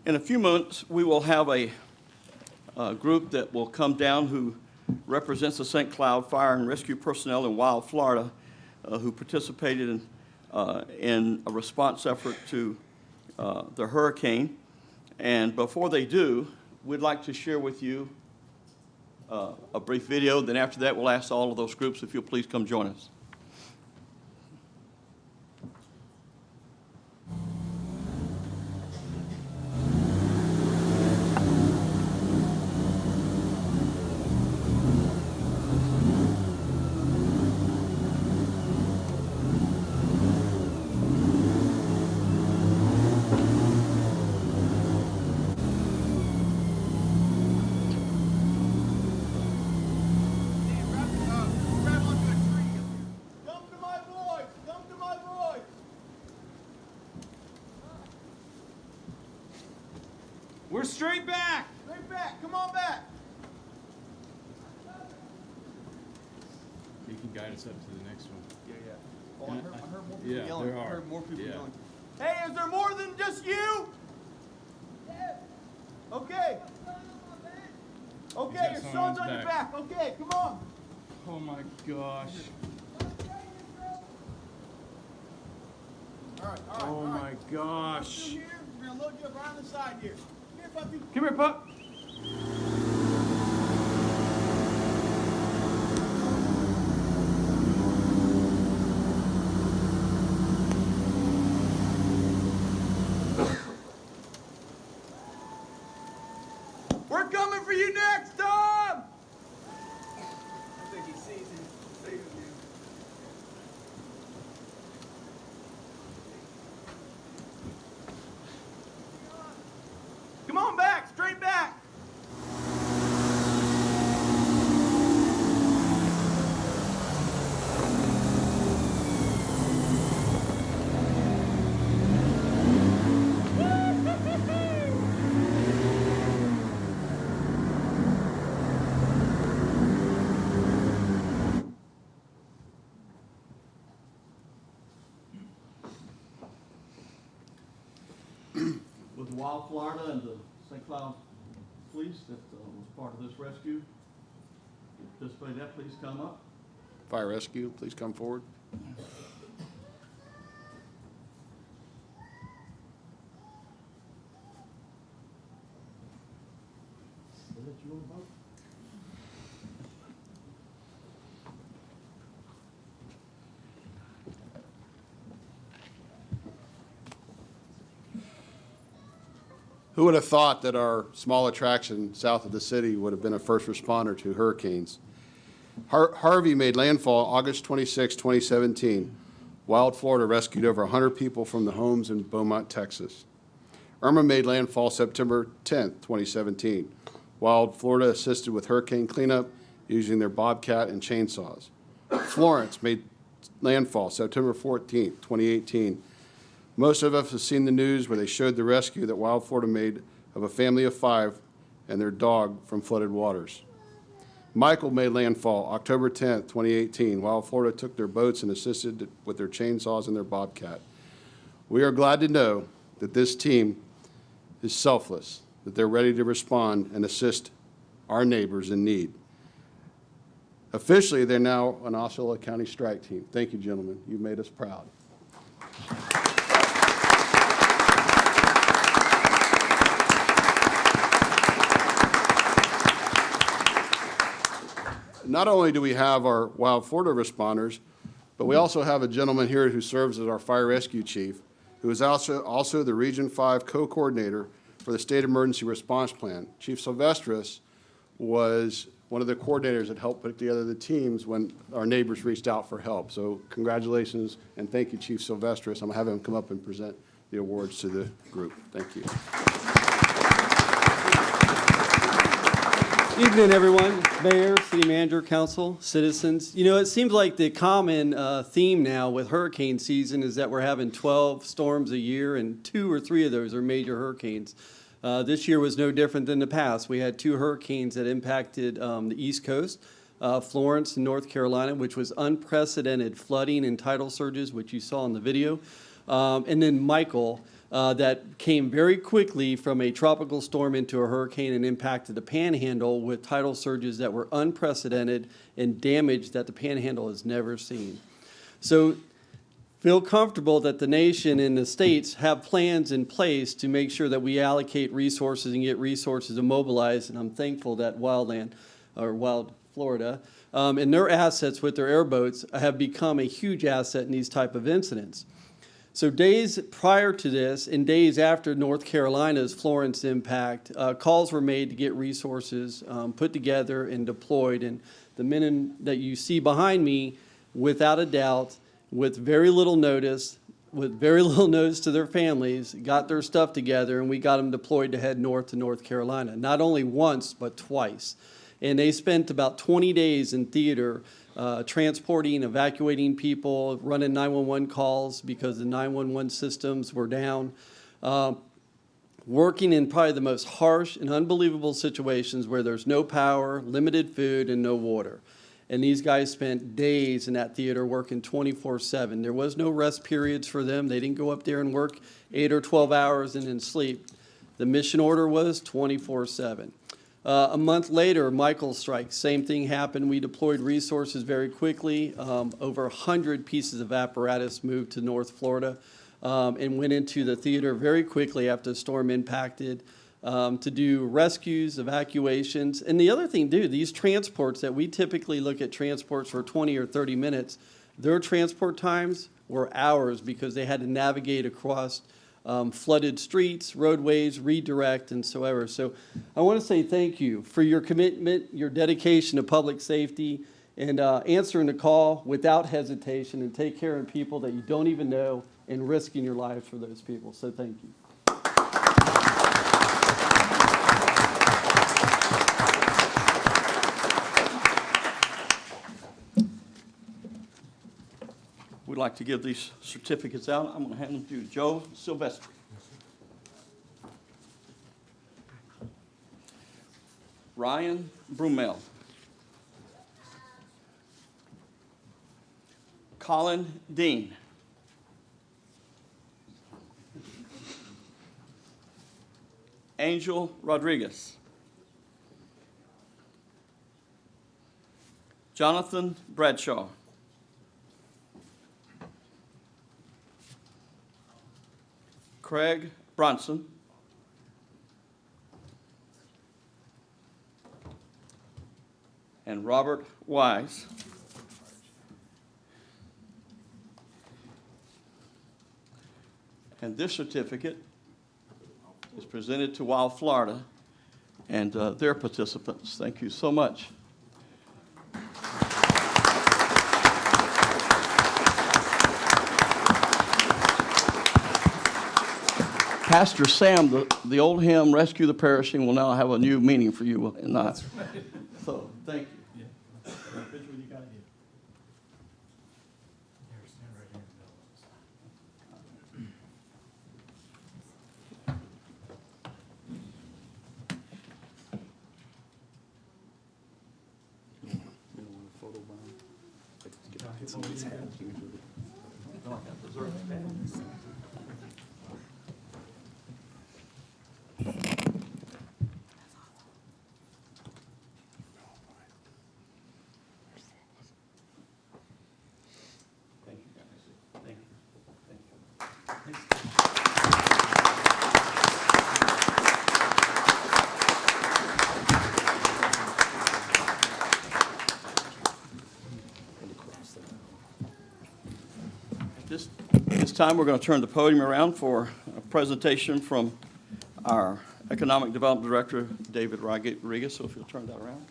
In a few moments, we will have a group that will come down who represents the St. Cloud Fire and Rescue personnel in Wild, Florida, who participated in a response effort to the hurricane. And before they do, we'd like to share with you a brief video. Then after that, we'll ask all of those groups if you'll please come join us. We're straight back! Straight back! Come on back! You can guide us up to the next one. Yeah. Oh, I heard more people yeah, yelling. there are. I heard more people Yeah. yelling. Hey, is there more than just you? Yeah. Okay. Okay, your son's on your back. Okay, come on. Oh my gosh. All right. Oh my gosh. Here, we're gonna load you up right on the side here. Here, puppy. Come here, pup. We're coming for you next, Tom! I think he sees him. Saving you. Come on back, straight back. With Wild, Florida and the St. Cloud Police that was part of this rescue. Participate in that, please come up. Fire rescue, please come forward. Is that you on the boat? Who would have thought that our small attraction south of the city would have been a first responder to hurricanes? Harvey made landfall August 26, 2017. Wild, Florida rescued over 100 people from the homes in Beaumont, Texas. Irma made landfall September 10, 2017. Wild, Florida assisted with hurricane cleanup using their bobcat and chainsaws. Florence made landfall September 14, 2018. Most of us have seen the news where they showed the rescue that Wild Florida made of a family of 5 and their dog from flooded waters. Michael made landfall October 10, 2018. Wild Florida took their boats and assisted with their chainsaws and their bobcat. We are glad to know that this team is selfless, that they're ready to respond and assist our neighbors in need. Officially, they're now an Osceola County strike team. Thank you, gentlemen. You've made us proud. Not only do we have our Wild Florida responders, but we also have a gentleman here who serves as our fire rescue chief, who is also the Region 5 co-coordinator for the State Emergency Response Plan. Chief Silvestris was one of the coordinators that helped put together the teams when our neighbors reached out for help. So congratulations and thank you, Chief Silvestris. I'm going to have him come up and present the awards to the group. Thank you. Evening, everyone. Mayor, City Manager, Council, citizens. You know, it seems like the common theme now with hurricane season is that we're having 12 storms a year, and 2 or 3 of those are major hurricanes. This year was no different than the past. We had 2 hurricanes that impacted the East Coast, Florence in North Carolina, which was unprecedented flooding and tidal surges, which you saw in the video. And then Michael, that came very quickly from a tropical storm into a hurricane and impacted the Panhandle with tidal surges that were unprecedented and damage that the Panhandle has never seen. So feel comfortable that the nation and the states have plans in place to make sure that we allocate resources and get resources immobilized. And I'm thankful that Wild Florida and their assets with their airboats have become a huge asset in these type of incidents. So days prior to this and days after North Carolina's Florence impact, calls were made to get resources put together and deployed. And the men that you see behind me, without a doubt, with very little notice to their families, got their stuff together, and we got them deployed to head north to North Carolina, not only once, but twice. And they spent about 20 days in theater transporting, evacuating people, running 911 calls because the 911 systems were down, working in probably the most harsh and unbelievable situations where there's no power, limited food, and no water. And these guys spent days in that theater working 24/7. There was no rest periods for them. They didn't go up there and work 8 or 12 hours and then sleep. The mission order was 24/7. A month later, Michael's strike, same thing happened. We deployed resources very quickly. Over 100 pieces of apparatus moved to North Florida and went into the theater very quickly after the storm impacted to do rescues, evacuations. And the other thing, these transports that we typically look at transports for 20 or 30 minutes, their transport times were hours because they had to navigate across flooded streets, roadways, redirect, and so ever. So I want to say thank you for your commitment, your dedication to public safety, and answering the call without hesitation and take care of people that you don't even know and risking your lives for those people. So thank you. We'd like to give these certificates out. I'm going to hand them to Joe Silvestri. Ryan Brumel. Colin Dean. Angel Rodriguez. Jonathan Bradshaw. Craig Bronson. And Robert Wise. And this certificate is presented to Wild Florida and their participants. Thank you so much. Pastor Sam, the old hymn, Rescue the Perishing, will now have a new meaning for you, will it not? That's right. So, thank you. Yeah. Picture with you guys here. Stand right here in the middle. Thank you, guys. Thank you. Thank you. This time, we're going to turn the podium around for a presentation from our Economic Development Director, David Rodriguez. So if you'll turn that around.